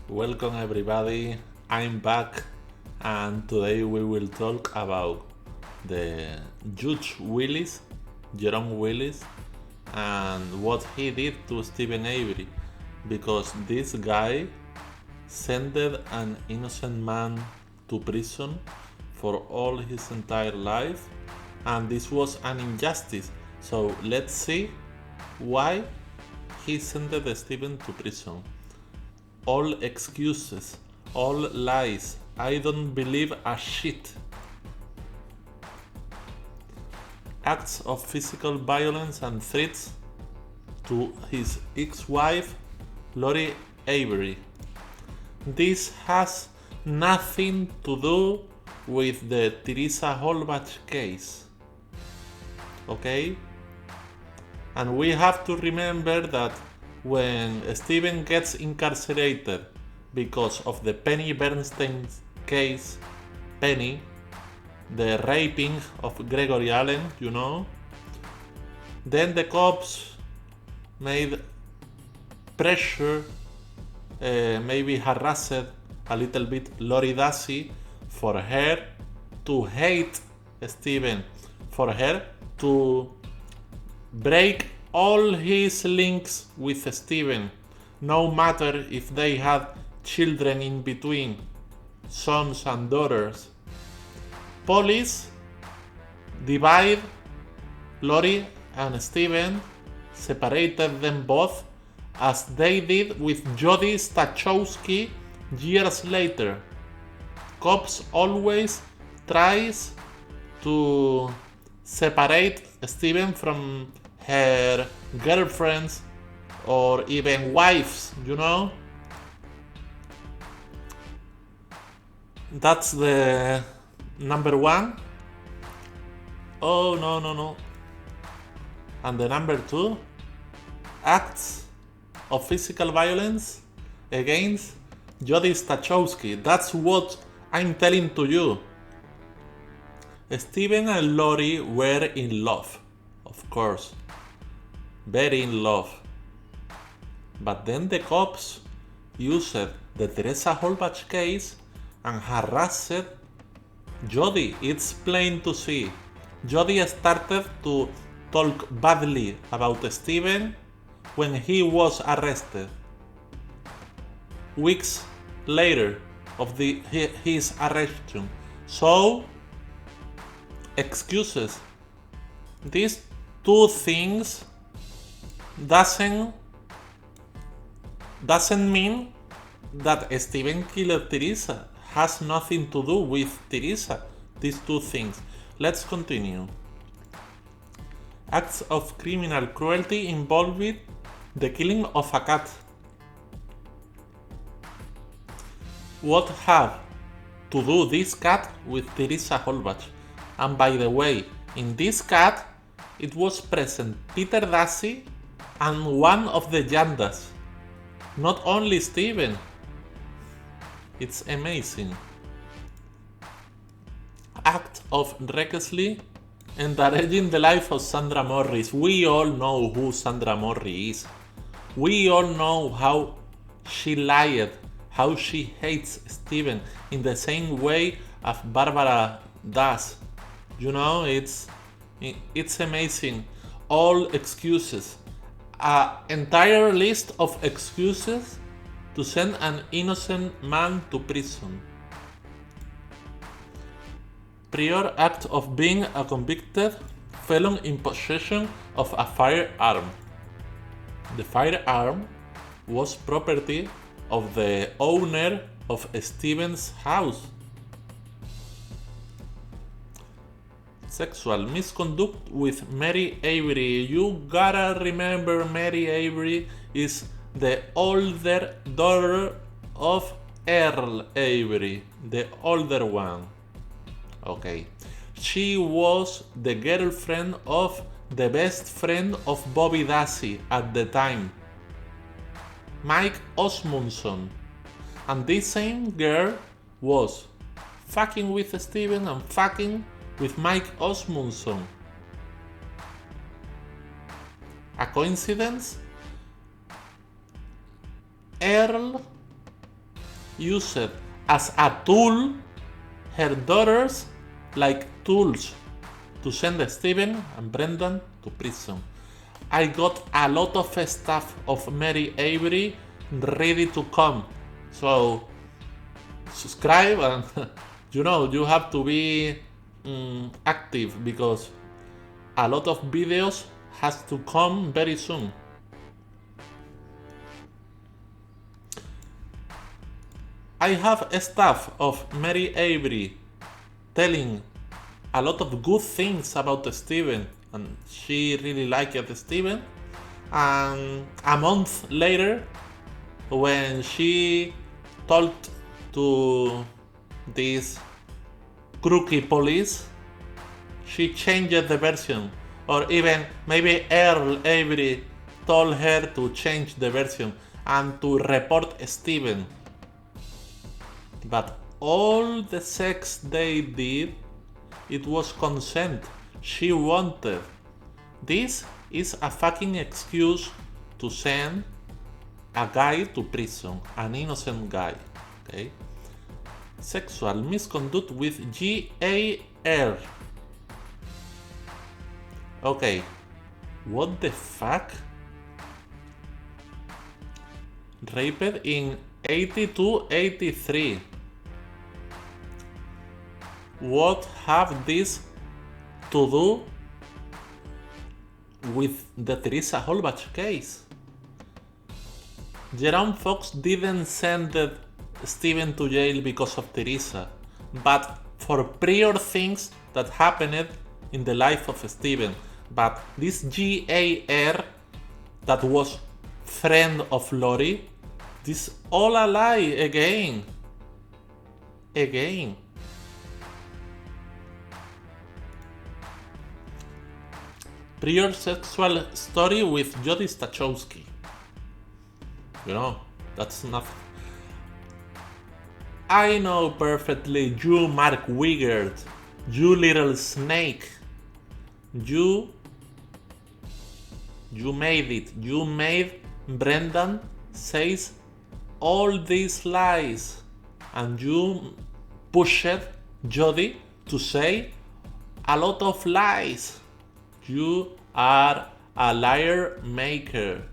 Welcome everybody, I'm back and today we will talk about the Judge Willis, Jerome Willis, and what he did to Stephen Avery, because this guy sent an innocent man to prison for all his entire life, and this was an injustice. So let's see why he sent Stephen to prison. All excuses, all lies. I don't believe a shit. Acts of physical violence and threats to his ex-wife, Lori Avery. This has nothing to do with the Teresa Halbach case. Okay? And we have to remember that when Stephen gets incarcerated because of the Penny Bernstein case, Penny, the raping of Gregory Allen, then the cops made pressure, maybe harassed a little bit Lori Dassey for her to hate Stephen, for her to break all his links with Stephen, no matter if they had children in between, sons and daughters. Police divide Lori and Stephen, separated them both, as they did with Jody Stachowski years later. Cops always tries to separate Stephen from her girlfriends or even wives, That's the number one. Oh, no. And the number two, acts of physical violence against Jody Stachowski. That's what I'm telling to you. Stephen and Lori were in love, of course. Very in love. But then the cops used the Teresa Halbach case and harassed Jody. It's plain to see. Jody started to talk badly about Stephen when he was arrested. Weeks later of his arrestation. So, excuses. These two things doesn't mean that Stephen killed Teresa. Has nothing to do with Teresa. These two things. Let's continue. Acts of criminal cruelty involved the killing of a cat. What have to do this cat with Teresa Halbach? And by the way, in this cat, it was present Peter Dassey and one of the Yandas. Not only Stephen. It's amazing. Act of recklessly endanagering the life of Sandra Morris. We all know who Sandra Morris is. We all know how she lied, how she hates Stephen in the same way as Barbara does. It's amazing. All excuses. An entire list of excuses to send an innocent man to prison. Prior act of being a convicted felon in possession of a firearm. The firearm was property of the owner of Stephen's house. Sexual misconduct with Mary Avery. You gotta remember Mary Avery is the older daughter of Earl Avery, the older one. Okay. She was the girlfriend of the best friend of Bobby Dassey at the time, Mike Osmundson. And this same girl was fucking with Stephen and fucking with Mike Osmundson. A coincidence? Earl used as a tool her daughters like tools to send Steven and Brendan to prison. I got a lot of stuff of Mary Avery ready to come. So subscribe and you have to be active because a lot of videos has to come very soon. I have stuff of Mary Avery telling a lot of good things about Steven, and she really liked Steven. And a month later, when she talked to this crooky police, she changed the version. Or even maybe Earl Avery told her to change the version and to report Steven. But all the sex they did, it was consent. She wanted. This is a fucking excuse to send a guy to prison, an innocent guy. Okay? Sexual misconduct with GAR. Okay, what the fuck? Raped in 82-83. What have this to do with the Teresa Holbach case? Jerome Fox didn't send Steven to jail because of Teresa, but for prior things that happened in the life of Steven. But this GAR that was friend of Lori, this all a lie again. Prior sexual story with Jody Stachowski. That's nothing. I know perfectly, you Mark Wiggert, you little snake. You made it. You made Brendan says all these lies, and you pushed Jody to say a lot of lies. You are a liar maker.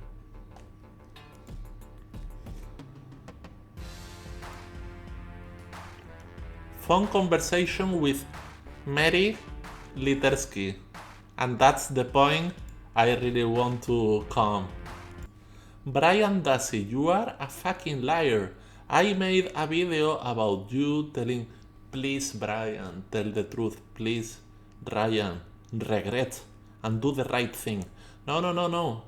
Phone conversation with Mary Litersky. And that's the point I really want to come. Brian Dassey, you are a fucking liar. I made a video about you telling, please Brian, tell the truth, please Ryan, regret and do the right thing. No.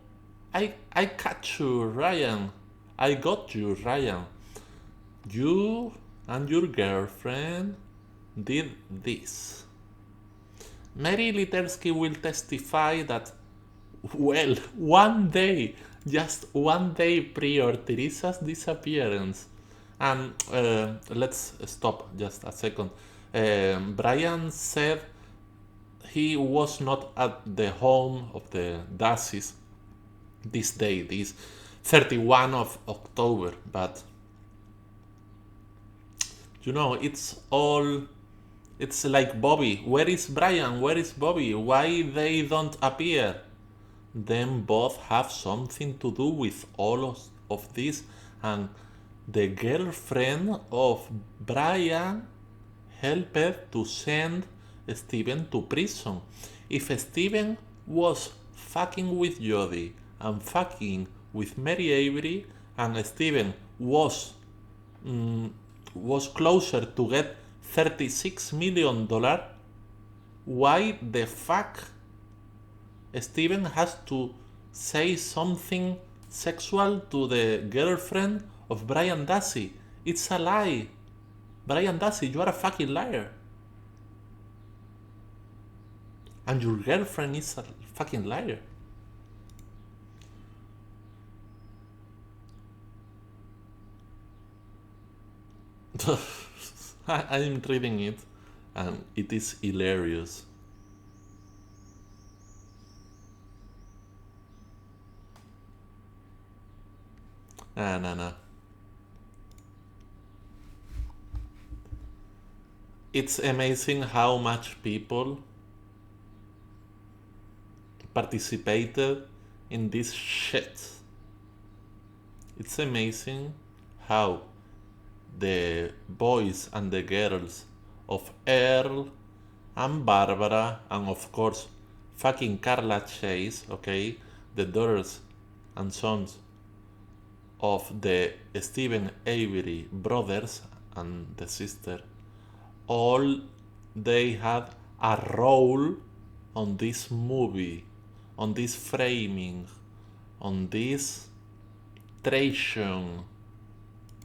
I catch you, Ryan. I got you, Ryan. You and your girlfriend did this. Mary Litersky will testify that, well, just one day prior Teresa's disappearance, and let's stop just a second. Brian said he was not at the home of the Dasseys this day, this 31 of October, but it's like Bobby. Where is Brian? Where is Bobby? Why they don't appear? Them both have something to do with all of this, and the girlfriend of Brian helped to send Steven to prison. If Steven was fucking with Jody and fucking with Mary Avery, and Steven was closer to get $36 million, why the fuck Steven has to say something sexual to the girlfriend of Brian Dassey? It's a lie. Brian Dassey, you are a fucking liar. And your girlfriend is a fucking liar. I'm reading it and it is hilarious. No. It's amazing how much people participated in this shit. It's amazing how the boys and the girls of Earl and Barbara, and of course, fucking Carla Chase, okay, the daughters and sons of the Stephen Avery brothers and the sister, all they had a role on this movie, on this framing, on this treason